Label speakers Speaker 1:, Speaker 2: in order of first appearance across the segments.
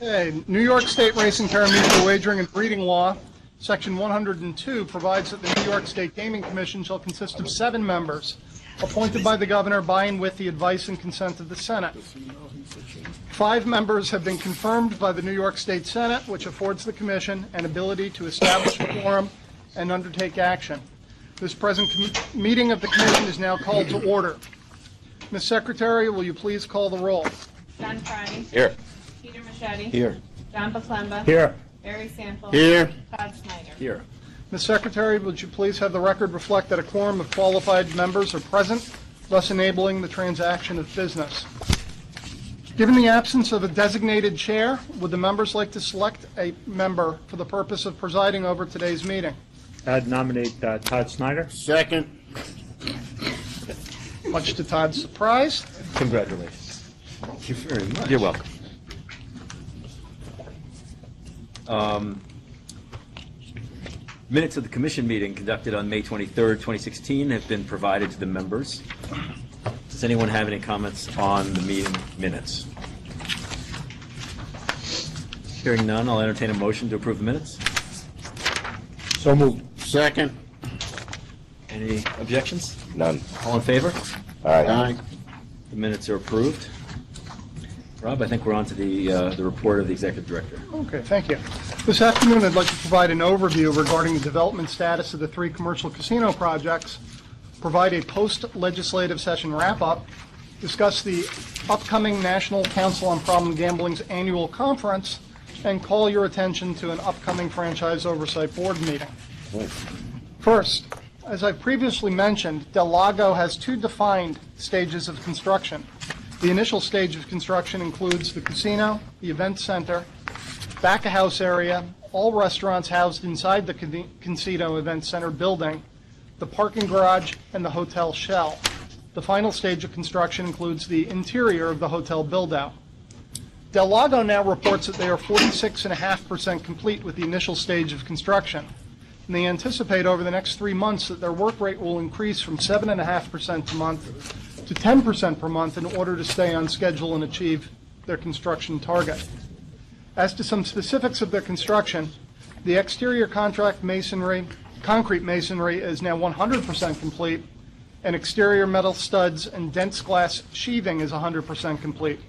Speaker 1: Okay, New York State Racing Parimutuel Wagering and Breeding Law, Section 102, provides that the New York State Gaming Commission shall consist of 7 members, appointed by the governor by and with the advice and consent of the Senate. 5 members have been confirmed by the New York State Senate, which affords the commission an ability to establish a quorum and undertake action. This present meeting of the commission is now called to order. Ms. Secretary, will you please call the roll?
Speaker 2: John Carney.
Speaker 3: Here.
Speaker 2: Peter Machete.
Speaker 3: Here.
Speaker 2: John Baclemba.
Speaker 3: Here.
Speaker 2: Barry Sample.
Speaker 3: Here.
Speaker 2: Todd Snyder.
Speaker 3: Here.
Speaker 1: Ms. Secretary, would you please have the record reflect that a quorum of qualified members are present, thus enabling the transaction of business? Given the absence of a designated chair, would the members like to select a member for the purpose of presiding over today's meeting?
Speaker 4: I'd nominate Todd Snyder.
Speaker 3: Second.
Speaker 1: Much to Todd's surprise.
Speaker 4: Congratulations.
Speaker 3: Thank you very much.
Speaker 4: You're welcome.
Speaker 5: Minutes of the commission meeting conducted on May 23rd, 2016 have been provided to the members. Does anyone have any comments on the meeting minutes? Hearing none, I'll entertain a motion to approve the minutes.
Speaker 4: So moved.
Speaker 3: Second.
Speaker 5: Any objections?
Speaker 3: None.
Speaker 5: All in favor?
Speaker 3: Aye.
Speaker 5: The minutes are approved. Rob, I think we're on to the report of the executive director.
Speaker 1: Okay, thank you. This afternoon, I'd like to provide an overview regarding the development status of the 3 commercial casino projects, provide a post-legislative session wrap-up, discuss the upcoming National Council on Problem Gambling's annual conference, and call your attention to an upcoming Franchise Oversight Board meeting. First, as I previously mentioned, Del Lago has 2 defined stages of construction. The initial stage of construction includes the casino, the event center, back-of-house area, all restaurants housed inside the casino event center building, the parking garage, and the hotel shell. The final stage of construction includes the interior of the hotel build-out. Del Lago now reports that they are 46.5% complete with the initial stage of construction, and they anticipate over the next 3 months that their work rate will increase from 7.5% per month to 10% per month in order to stay on schedule and achieve their construction target. As to some specifics of their construction, the exterior concrete masonry is now 100% complete, and exterior metal studs and dense glass sheathing is 100% complete.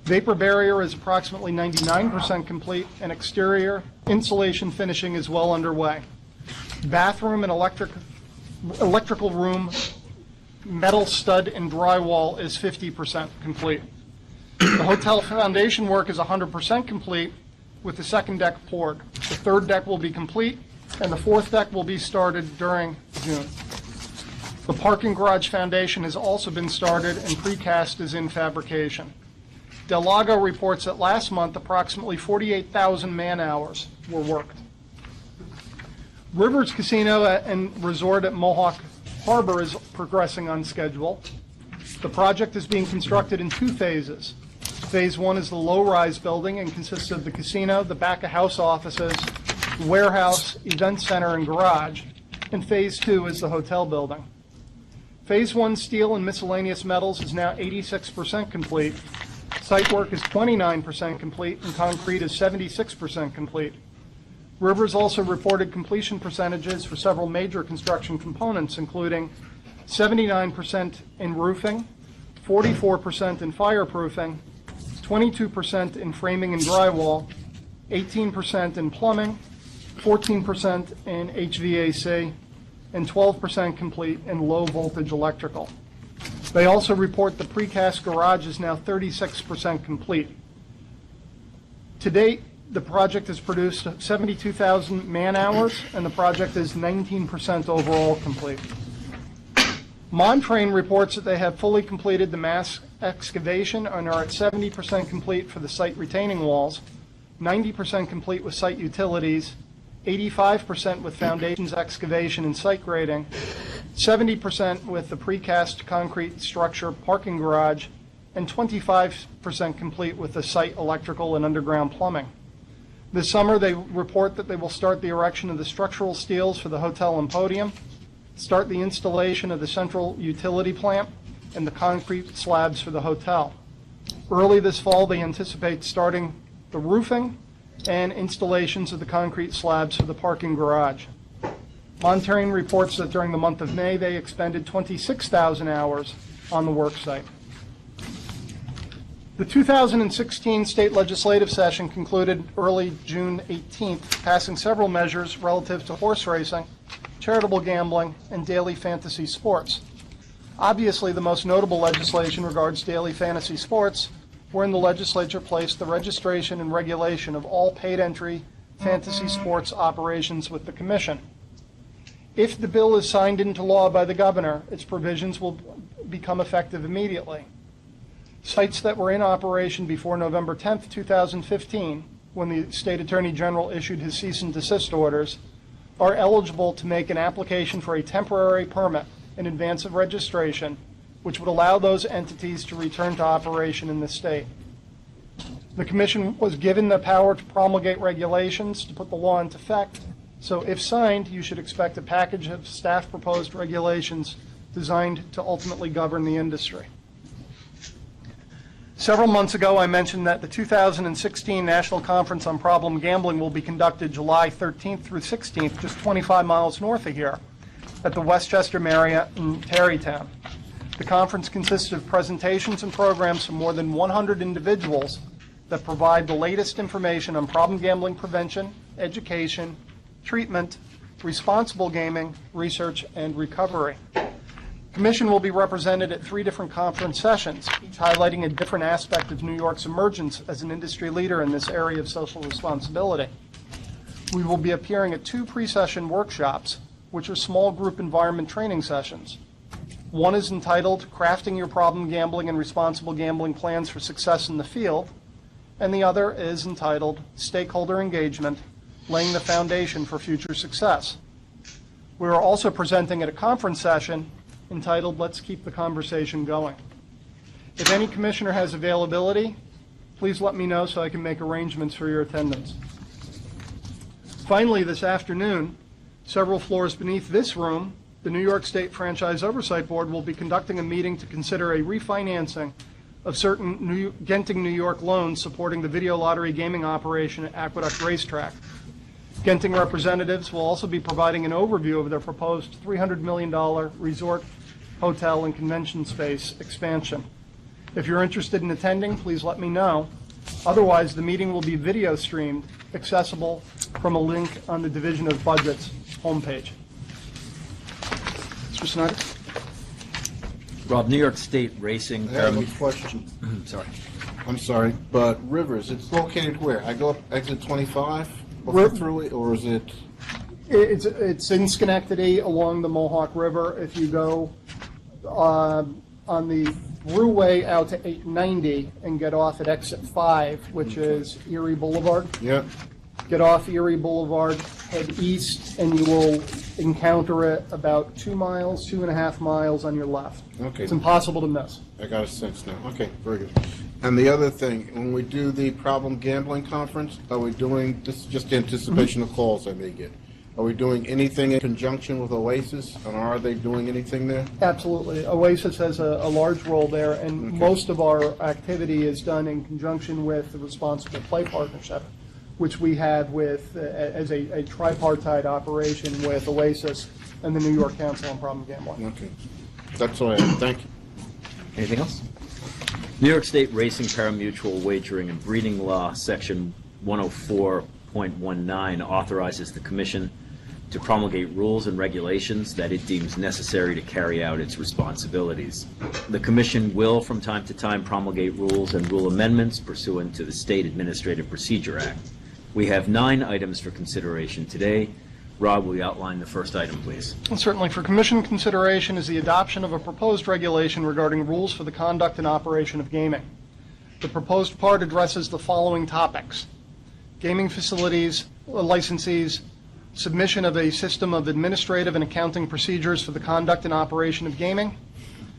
Speaker 1: Vapor barrier is approximately 99% complete, and exterior insulation finishing is well underway. Bathroom and electrical room metal stud and drywall is 50% complete. The hotel foundation work is 100% complete with the 2nd deck poured. The 3rd deck will be complete, and the 4th deck will be started during June. The parking garage foundation has also been started, and precast is in fabrication. Del Lago reports that last month approximately 48,000 man-hours were worked. Rivers Casino and Resort at Mohawk Harbor is progressing on schedule. The project is being constructed in 2 phases. Phase 1 is the low-rise building and consists of the casino, the back-of-house offices, warehouse, event center, and garage. And Phase 2 is the hotel building. Phase 1 steel and miscellaneous metals is now 86% complete. Site work is 29% complete, and concrete is 76% complete. Rivers also reported completion percentages for several major construction components, including 79% in roofing, 44% in fireproofing, 22% in framing and drywall, 18% in plumbing, 14% in HVAC, and 12% complete in low-voltage electrical. They also report the precast garage is now 36% complete. To date, the project has produced 72,000 man-hours, and the project is 19% overall complete. Montrain reports that they have fully completed the mass excavation and are at 70% complete for the site retaining walls, 90% complete with site utilities, 85% with foundations excavation and site grading, 70% with the precast concrete structure parking garage, and 25% complete with the site electrical and underground plumbing. This summer, they report that they will start the erection of the structural steels for the hotel and podium, start the installation of the central utility plant, and the concrete slabs for the hotel. Early this fall, they anticipate starting the roofing, and installations of the concrete slabs for the parking garage. Monitoring reports that during the month of May, they expended 26,000 hours on the work site. The 2016 state legislative session concluded early June 18th, passing several measures relative to horse racing, charitable gambling, and daily fantasy sports. Obviously, the most notable legislation regards daily fantasy sports, wherein the legislature placed the registration and regulation of all paid entry fantasy sports operations with the Commission. If the bill is signed into law by the governor, its provisions will become effective immediately. Sites that were in operation before November 10th, 2015, when the State Attorney General issued his cease and desist orders, are eligible to make an application for a temporary permit in advance of registration, which would allow those entities to return to operation in the state. The Commission was given the power to promulgate regulations to put the law into effect, so if signed, you should expect a package of staff-proposed regulations designed to ultimately govern the industry. Several months ago, I mentioned that the 2016 National Conference on Problem Gambling will be conducted July 13th through 16th, just 25 miles north of here, at the Westchester Marriott in Tarrytown. The conference consists of presentations and programs from more than 100 individuals that provide the latest information on problem gambling prevention, education, treatment, responsible gaming, research, and recovery. The Commission will be represented at 3 different conference sessions, each highlighting a different aspect of New York's emergence as an industry leader in this area of social responsibility. We will be appearing at 2 pre-session workshops, which are small group environment training sessions. One is entitled Crafting Your Problem Gambling and Responsible Gambling Plans for Success in the Field, and the other is entitled Stakeholder Engagement, Laying the Foundation for Future Success. We are also presenting at a conference session entitled Let's Keep the Conversation Going. If any commissioner has availability, please let me know so I can make arrangements for your attendance. Finally, this afternoon, several floors beneath this room, the New York State Franchise Oversight Board will be conducting a meeting to consider a refinancing of certain Genting, New York loans supporting the video lottery gaming operation at Aqueduct Racetrack. Genting representatives will also be providing an overview of their proposed $300 million resort, hotel, and convention space expansion. If you're interested in attending, please let me know. Otherwise, the meeting will be video streamed, accessible from a link on the Division of Budget's homepage. Mr. Snyder?
Speaker 5: Rob, New York State Racing.
Speaker 3: I have a question.
Speaker 5: Sorry.
Speaker 3: I'm sorry, but Rivers, it's located where? I go up exit 25 through it, or is it?
Speaker 1: It's in Schenectady along the Mohawk River. If you go on the thruway out to 890 and get off at exit 5, which is Erie Boulevard.
Speaker 3: Yeah.
Speaker 1: Get off Erie Boulevard, head east, and you will encounter it about 2.5 miles on your left.
Speaker 3: Okay.
Speaker 1: It's impossible to miss.
Speaker 3: I got a sense now. Okay, very good. And the other thing, when we do the problem gambling conference, are we doing, this is just anticipation of calls I may get, are we doing anything in conjunction with Oasis, and are they doing anything there?
Speaker 1: Absolutely. Oasis has a large role there, and most of our activity is done in conjunction with the Responsible Play Partnership, which we have with as a tripartite operation with Oasis and the New York Council on Problem Gambling.
Speaker 3: Okay. That's all I have. Thank you.
Speaker 5: Anything else? New York State Racing Parimutuel Wagering and Breeding Law, Section 104.19, authorizes the Commission to promulgate rules and regulations that it deems necessary to carry out its responsibilities. The Commission will, from time to time, promulgate rules and rule amendments pursuant to the State Administrative Procedure Act. We have 9 items for consideration today. Rob, will you outline the first item, please?
Speaker 1: Certainly. For Commission consideration is the adoption of a proposed regulation regarding rules for the conduct and operation of gaming. The proposed part addresses the following topics: gaming facilities, licensees, submission of a system of administrative and accounting procedures for the conduct and operation of gaming,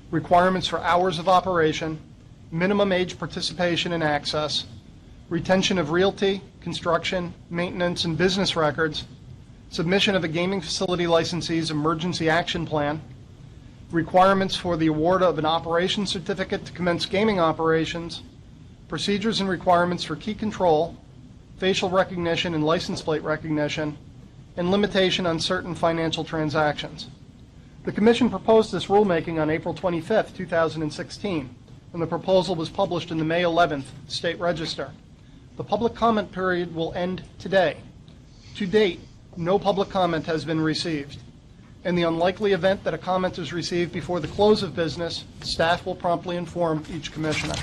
Speaker 1: requirements for hours of operation, minimum age participation and access, retention of realty, construction, maintenance, and business records, submission of a gaming facility licensee's emergency action plan, requirements for the award of an operations certificate to commence gaming operations, procedures and requirements for key control, facial recognition and license plate recognition, and limitation on certain financial transactions. The Commission proposed this rulemaking on April 25, 2016, and the proposal was published in the May 11th State Register. The public comment period will end today. To date, no public comment has been received. In the unlikely event that a comment is received before the close of business, staff will promptly inform each commissioner.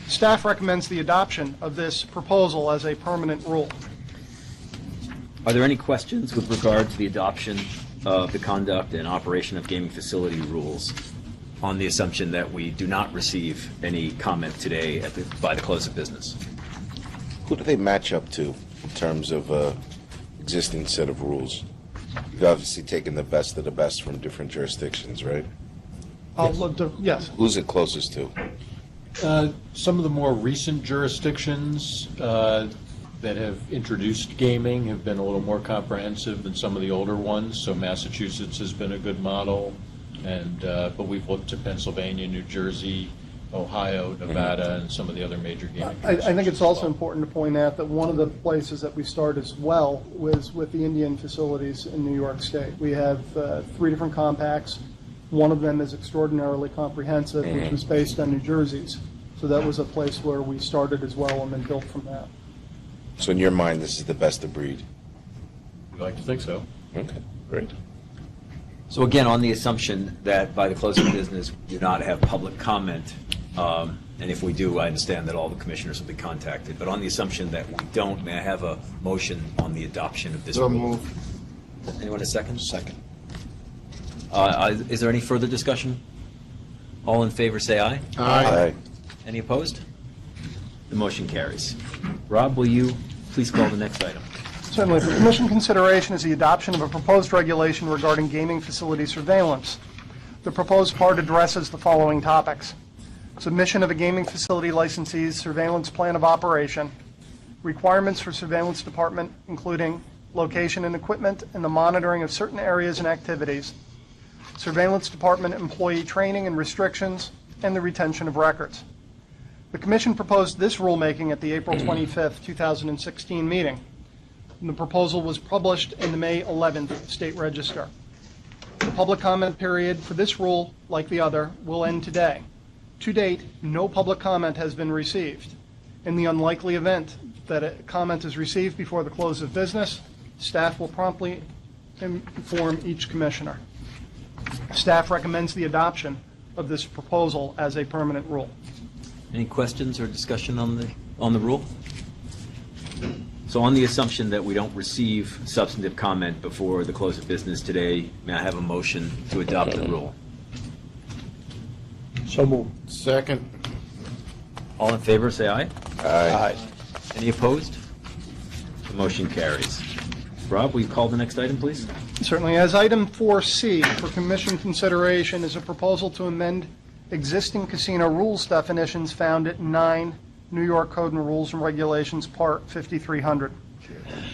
Speaker 1: Staff recommends the adoption of this proposal as a permanent rule.
Speaker 5: Are there any questions with regard to the adoption of the conduct and operation of gaming facility rules on the assumption that we do not receive any comment today by the close of business?
Speaker 6: Who do they match up to in terms of existing set of rules? You've obviously taken the best of the best from different jurisdictions, right?
Speaker 1: Yes.
Speaker 6: Who's it closest to?
Speaker 7: Some of the more recent jurisdictions that have introduced gaming have been a little more comprehensive than some of the older ones. So Massachusetts has been a good model, but we've looked to Pennsylvania, New Jersey, Ohio, Nevada, and some of the other major gaming
Speaker 1: I think it's
Speaker 7: jurisdictions
Speaker 1: also
Speaker 7: as well.
Speaker 1: important to point out that one of the places that we start as well was with the Indian facilities in New York State. We have 3 different compacts. One of them is extraordinarily comprehensive, which was based on New Jersey's. So that was a place where we started as well and then built from that.
Speaker 6: So in your mind, this is the best of breed?
Speaker 7: We like to think so.
Speaker 6: Okay, great.
Speaker 5: So again, on the assumption that by the close of business, we do not have public comment, and if we do, I understand that all the commissioners will be contacted, but on the assumption that we don't, may I have a motion on the adoption of this
Speaker 3: So
Speaker 5: rule?
Speaker 3: moved.
Speaker 5: Anyone a second?
Speaker 6: Second.
Speaker 5: Is there any further discussion? All in favor, say aye.
Speaker 6: Aye.
Speaker 5: Any opposed? The motion carries. Rob, will you please call the next item?
Speaker 1: Certainly. For Commission consideration is the adoption of a proposed regulation regarding gaming facility surveillance. The proposed part addresses the following topics: submission of a gaming facility licensee's surveillance plan of operation, requirements for surveillance department, including location and equipment and the monitoring of certain areas and activities, surveillance department employee training and restrictions, and the retention of records. The Commission proposed this rulemaking at the April 25th, 2016 meeting. And the proposal was published in the May 11th State Register. The public comment period for this rule, like the other, will end today. To date, no public comment has been received. In the unlikely event that a comment is received before the close of business, staff will promptly inform each commissioner. Staff recommends the adoption of this proposal as a permanent rule.
Speaker 5: Any questions or discussion on the rule? So on the assumption that we don't receive substantive comment before the close of business today, may I have a motion to adopt the rule?
Speaker 4: So moved.
Speaker 3: Second.
Speaker 5: All in favor, say aye.
Speaker 6: Aye.
Speaker 5: Any opposed? The motion carries. Rob, will you call the next item, please?
Speaker 1: Certainly. As item 4C for Commission consideration is a proposal to amend existing casino rules definitions found at 9 New York Code and Rules and Regulations, Part 5300.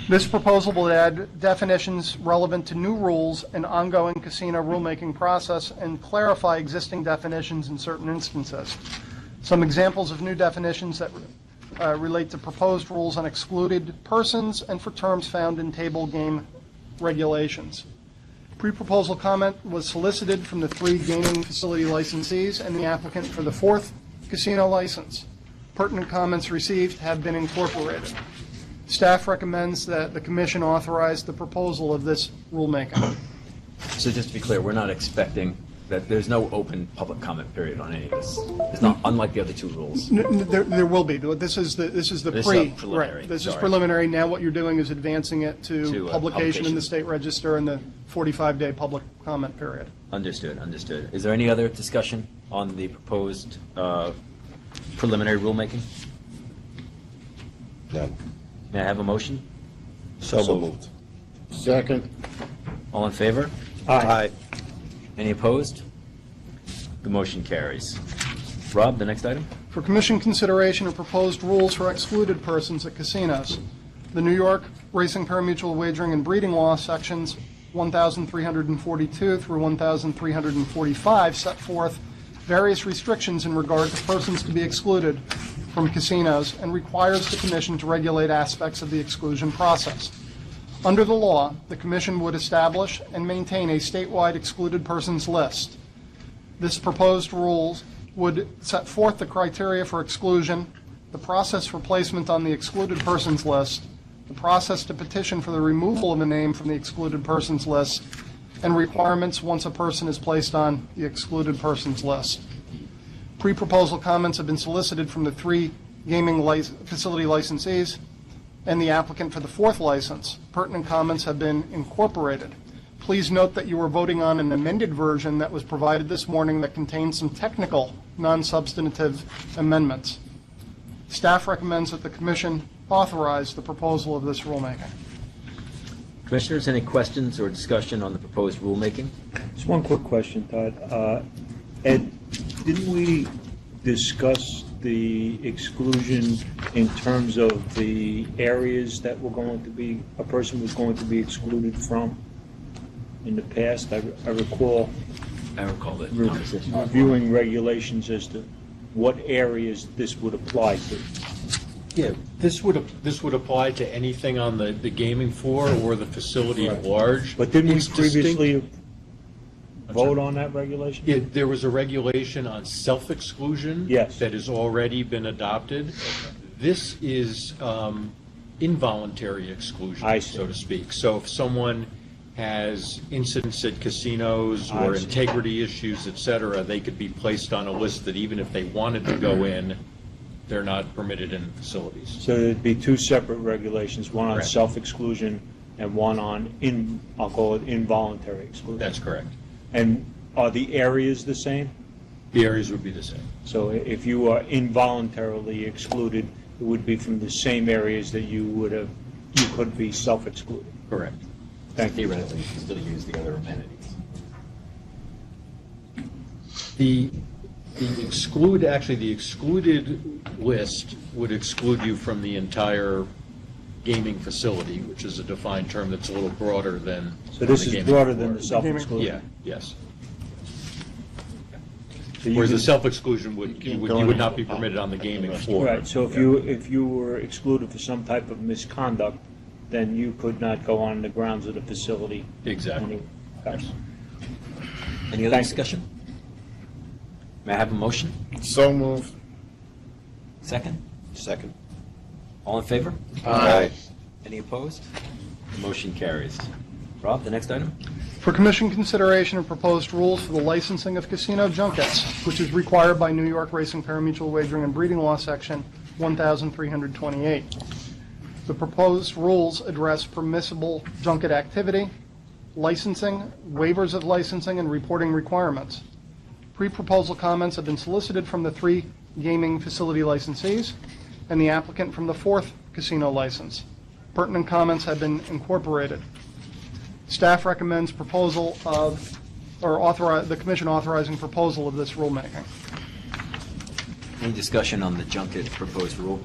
Speaker 1: This proposal will add definitions relevant to new rules and ongoing casino rulemaking process and clarify existing definitions in certain instances. Some examples of new definitions that relate to proposed rules on excluded persons and for terms found in table game regulations. Pre-proposal comment was solicited from the 3 gaming facility licensees and the applicant for the 4th casino license. Pertinent comments received have been incorporated. Staff recommends that the Commission authorize the proposal of this rulemaking.
Speaker 5: So just to be clear, we're not expecting that there's no open public comment period on any of this. It's not unlike the other 2 rules.
Speaker 1: There will be. This is the
Speaker 5: This is preliminary,
Speaker 1: right. This is
Speaker 5: sorry.
Speaker 1: preliminary. Now what you're doing is advancing it to publication in
Speaker 5: publication.
Speaker 1: the State Register and the 45-day public comment period.
Speaker 5: Understood, understood. Is there any other discussion on the proposed preliminary rulemaking?
Speaker 6: None.
Speaker 5: May I have a motion?
Speaker 6: So moved.
Speaker 3: Second.
Speaker 5: All in favor?
Speaker 4: Aye.
Speaker 5: Any opposed? The motion carries. Rob, the next item?
Speaker 1: For Commission consideration of proposed rules for excluded persons at casinos. The New York Racing Parimutuel Wagering and Breeding Law, sections 1,342 through 1,345, set forth various restrictions in regard to persons to be excluded from casinos and requires the Commission to regulate aspects of the exclusion process. Under the law, the Commission would establish and maintain a statewide excluded persons list. This proposed rules would set forth the criteria for exclusion, the process for placement on the excluded persons list, the process to petition for the removal of a name from the excluded persons list, and requirements once a person is placed on the excluded persons list. Pre-proposal comments have been solicited from the 3 gaming facility licensees and the applicant for the 4th license. Pertinent comments have been incorporated. Please note that you are voting on an amended version that was provided this morning that contains some technical, non-substantive amendments. Staff recommends that the Commission authorize the proposal of this rulemaking.
Speaker 5: Commissioners, any questions or discussion on the proposed rulemaking?
Speaker 4: Just one quick question, Todd. Ed, didn't we discuss the exclusion in terms of the areas that were going to be, a person was going to be excluded from in the past? I recall
Speaker 5: that.
Speaker 4: reviewing regulations as to what areas this would apply to.
Speaker 7: Yeah, this would apply to anything on the gaming floor or the facility at large.
Speaker 4: But didn't we
Speaker 7: It's distinct-
Speaker 4: previously vote on that regulation?
Speaker 7: Yeah, there was a regulation on self-exclusion.
Speaker 4: Yes.
Speaker 7: That has already been adopted. This is involuntary exclusion,
Speaker 4: I see.
Speaker 7: so to speak. So if someone has incidents at casinos
Speaker 4: I
Speaker 7: or
Speaker 4: see.
Speaker 7: integrity issues, et cetera, they could be placed on a list that even if they wanted to go in, they're not permitted in facilities.
Speaker 4: So there'd be 2 separate regulations, one on
Speaker 7: Correct.
Speaker 4: self-exclusion and one on, I'll call it involuntary exclusion.
Speaker 7: That's correct.
Speaker 4: And are the areas the same?
Speaker 7: The areas would be the same.
Speaker 4: So if you are involuntarily excluded, it would be from the same areas that you could be self-excluded.
Speaker 7: Correct.
Speaker 4: Thank you.
Speaker 5: Theoretically, you can still use the other amenities.
Speaker 7: The excluded list would exclude you from the entire gaming facility, which is a defined term that's a little broader than.
Speaker 4: So this
Speaker 7: the
Speaker 4: is
Speaker 7: gaming
Speaker 4: broader
Speaker 7: floor.
Speaker 4: than the self-exclusion?
Speaker 7: Yeah, yes.
Speaker 4: So you
Speaker 7: Whereas the
Speaker 4: could-
Speaker 7: self-exclusion you would not be permitted on the gaming floor.
Speaker 4: Right, so if you were excluded for some type of misconduct, then you could not go on the grounds of the facility.
Speaker 7: Exactly.
Speaker 4: Yes.
Speaker 5: Any other
Speaker 4: Thank you.
Speaker 5: discussion? May I have a motion?
Speaker 3: So moved.
Speaker 5: Second?
Speaker 6: Second.
Speaker 5: All in favor?
Speaker 6: Aye.
Speaker 5: Any opposed? The motion carries. Rob, the next item?
Speaker 1: For Commission consideration of proposed rules for the licensing of casino junkets, which is required by New York Racing Parimutuel Wagering and Breeding Law, Section 1328. The proposed rules address permissible junket activity, licensing, waivers of licensing, and reporting requirements. Pre-proposal comments have been solicited from the 3 gaming facility licensees and the applicant from the 4th casino license. Pertinent comments have been incorporated. Staff recommends proposal of, or authorize, the Commission authorizing proposal of this rulemaking.
Speaker 5: Any discussion on the junket proposed rule?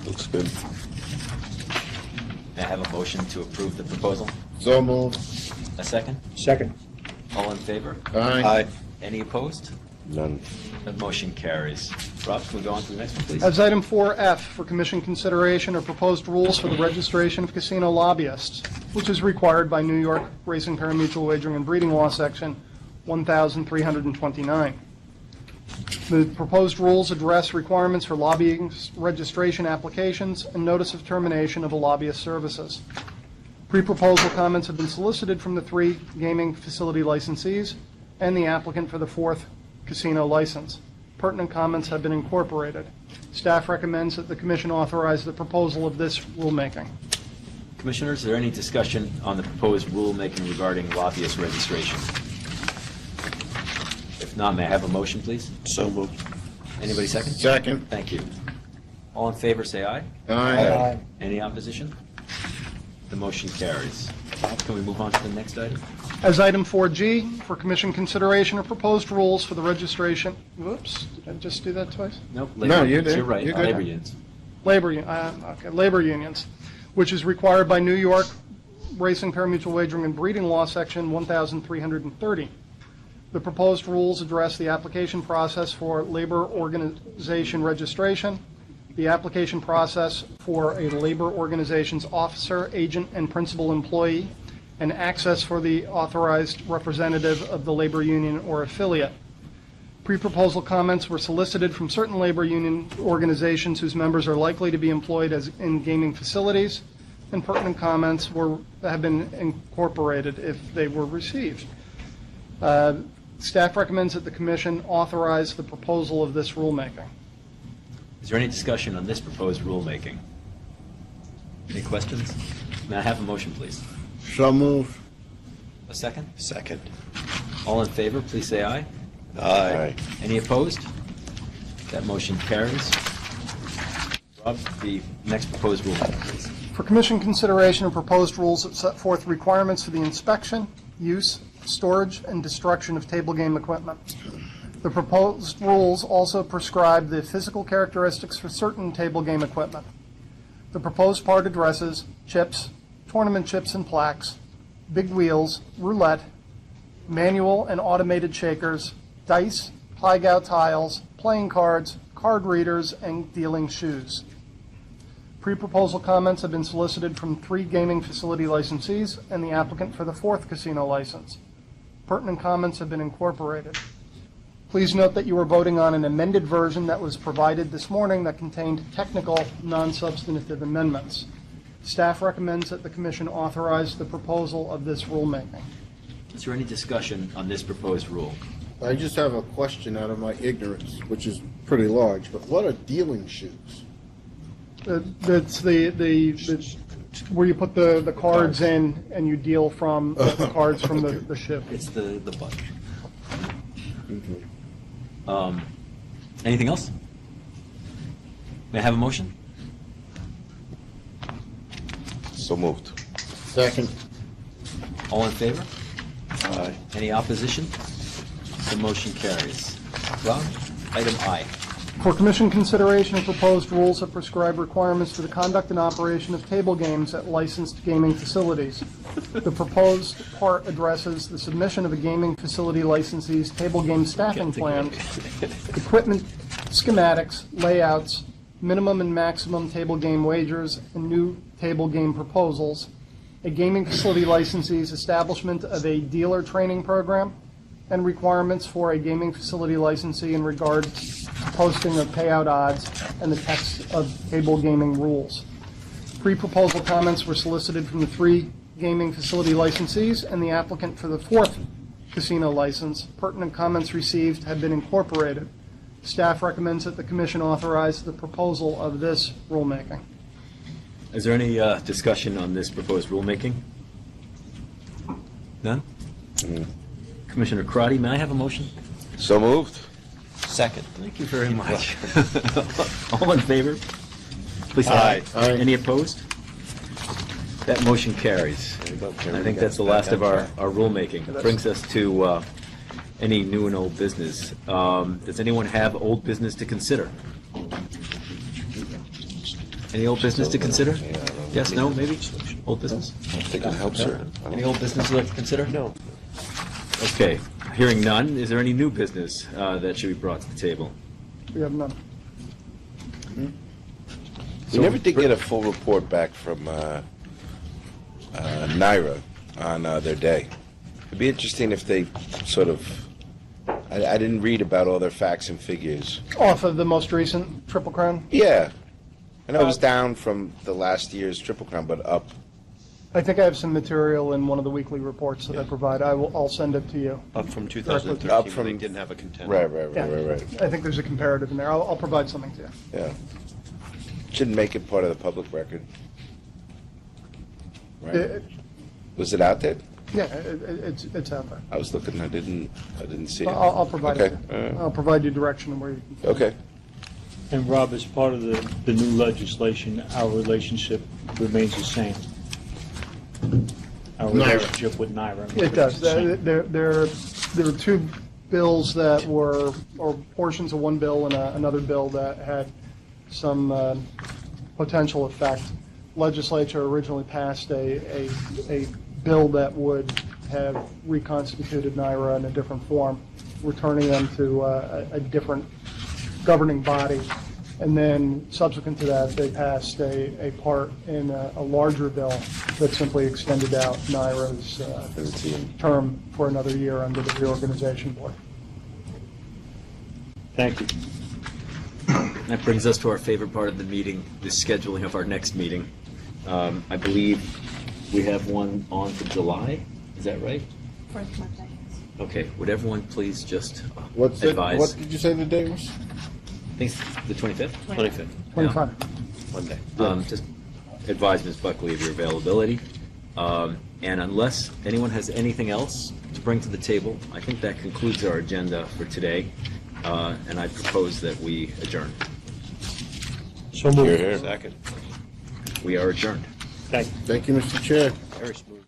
Speaker 6: Looks good.
Speaker 5: May I have a motion to approve the proposal?
Speaker 3: So moved.
Speaker 5: A second?
Speaker 4: Second.
Speaker 5: All in favor?
Speaker 3: Aye.
Speaker 5: Any opposed?
Speaker 6: None.
Speaker 5: The motion carries. Rob, can we go on to the next one, please?
Speaker 1: As item 4F for Commission consideration are proposed rules for the registration of casino lobbyists, which is required by New York Racing Parimutuel Wagering and Breeding Law, Section 1329. The proposed rules address requirements for lobbying registration applications and notice of termination of a lobbyist services. Pre-proposal comments have been solicited from the 3 gaming facility licensees and the applicant for the 4th casino license. Pertinent comments have been incorporated. Staff recommends that the Commission authorize the proposal of this rulemaking.
Speaker 5: Commissioners, is there any discussion on the proposed rulemaking regarding lobbyist registration? If not, may I have a motion, please?
Speaker 6: So moved.
Speaker 5: Anybody second?
Speaker 3: Second.
Speaker 5: Thank you. All in favor, say aye.
Speaker 3: Aye.
Speaker 5: Any opposition? The motion carries. Can we move on to the next item?
Speaker 1: As item 4G, for Commission consideration are proposed rules for the registration, whoops, did I just do that twice?
Speaker 5: Nope.
Speaker 3: No, you did.
Speaker 5: You're right.
Speaker 3: You're good.
Speaker 5: Labor unions.
Speaker 1: Labor unions, which is required by New York Racing Parimutuel Wagering and Breeding Law, Section 1330. The proposed rules address the application process for labor organization registration, the application process for a labor organization's officer, agent, and principal employee, and access for the authorized representative of the labor union or affiliate. Pre-proposal comments were solicited from certain labor union organizations whose members are likely to be employed in gaming facilities, and pertinent comments have been incorporated if they were received. Staff recommends that the Commission authorize the proposal of this rulemaking.
Speaker 5: Is there any discussion on this proposed rulemaking? Any questions? May I have a motion, please?
Speaker 3: So moved.
Speaker 5: A second?
Speaker 8: Second.
Speaker 5: All in favor, please say aye.
Speaker 8: Aye.
Speaker 5: Any opposed? That motion carries. Rob, the next proposed rulemaking, please.
Speaker 1: For Commission consideration of proposed rules that set forth requirements for the inspection, use, storage, and destruction of table game equipment. The proposed rules also prescribe the physical characteristics for certain table game equipment. The proposed part addresses chips, tournament chips and plaques, big wheels, roulette, manual and automated shakers, dice, Pai-Gow tiles, playing cards, card readers, and dealing shoes. Pre-proposal comments have been solicited from 3 gaming facility licensees and the applicant for the 4th casino license. Pertinent comments have been incorporated. Please note that you are voting on an amended version that was provided this morning that contained technical, non-substantive amendments. Staff recommends that the Commission authorize the proposal of this rulemaking.
Speaker 5: Is there any discussion on this proposed rule?
Speaker 3: I just have a question out of my ignorance, which is pretty large, but what are dealing shoes?
Speaker 1: That's the where you put the cards in and you deal from the cards from the ship.
Speaker 5: It's the bunch. Anything else? May I have a motion?
Speaker 6: So moved.
Speaker 3: Second.
Speaker 5: All in favor?
Speaker 8: Aye.
Speaker 5: Any opposition? The motion carries. Rob, item I.
Speaker 1: For Commission consideration of proposed rules that prescribe requirements for the conduct and operation of table games at licensed gaming facilities. The proposed part addresses the submission of a gaming facility licensee's table game staffing plan, equipment schematics, layouts, minimum and maximum table game wagers, and new table game proposals, a gaming facility licensee's establishment of a dealer training program, and requirements for a gaming facility licensee in regard to posting of payout odds and the text of table gaming rules. Pre-proposal comments were solicited from the 3 gaming facility licensees and the applicant for the 4th casino license. Pertinent comments received have been incorporated. Staff recommends that the Commission authorize the proposal of this rulemaking.
Speaker 5: Is there any discussion on this proposed rulemaking? None? Commissioner Crotty, may I have a motion?
Speaker 6: So moved.
Speaker 8: Second.
Speaker 5: Thank you very much. All in favor? Please say aye.
Speaker 3: Aye.
Speaker 5: Any opposed? That motion carries. I think that's the last of our rulemaking. Brings us to any new and old business. Does anyone have old business to consider? Any old business to consider? Yes, no, maybe? Old business?
Speaker 6: I think it helps her.
Speaker 5: Any old business you'd like to consider?
Speaker 8: No.
Speaker 5: Okay, hearing none, is there any new business that should be brought to the table?
Speaker 1: We have none.
Speaker 6: We never did get a full report back from NYRA on their day. It'd be interesting if they sort of, I didn't read about all their facts and figures.
Speaker 1: Off of the most recent Triple Crown?
Speaker 6: Yeah. I know it was down from the last year's Triple Crown, but up.
Speaker 1: I think I have some material in one of the weekly reports that I provide. I'll send it to you.
Speaker 8: Up from
Speaker 6: Up
Speaker 8: 2013
Speaker 6: from-
Speaker 8: when they didn't have a contender.
Speaker 6: Right.
Speaker 1: I think there's a comparative in there. I'll provide something to you.
Speaker 6: Yeah. Shouldn't make it part of the public record. Right?
Speaker 1: It-
Speaker 6: Was it out there?
Speaker 1: Yeah, it's out there.
Speaker 6: I was looking, I didn't see it.
Speaker 1: I'll provide it.
Speaker 6: Okay.
Speaker 1: I'll provide you direction on where you can.
Speaker 6: Okay.
Speaker 4: And Rob, as part of the new legislation, our relationship remains the same. Our relationship with NYRA.
Speaker 1: It does.
Speaker 4: remains the same.
Speaker 1: There were 2 bills that were, or portions of one bill and another bill that had some potential effect. Legislature originally passed a bill that would have reconstituted NYRA in a different form, returning them to a different governing body. And then subsequent to that, they passed a part in a larger bill that simply extended out NYRA's term for another year under the reorganization board.
Speaker 4: Thank you.
Speaker 5: That brings us to our favorite part of the meeting, the scheduling of our next meeting. I believe we have one on for July, is that right?
Speaker 2: Fourth Monday.
Speaker 5: Okay, would everyone please just
Speaker 3: What's it,
Speaker 5: advise?
Speaker 3: what did you say the date was?
Speaker 5: I think it's the 25th?
Speaker 8: 25th,
Speaker 1: 25.
Speaker 8: Monday.
Speaker 5: Just advise Ms. Buckley of your availability. And unless anyone has anything else to bring to the table, I think that concludes our agenda for today. And I propose that we adjourn.
Speaker 4: So moved.
Speaker 6: Here, here.
Speaker 8: Second.
Speaker 5: We are adjourned.
Speaker 4: Thank you.
Speaker 3: Thank you, Mr. Chair.
Speaker 8: Very smooth.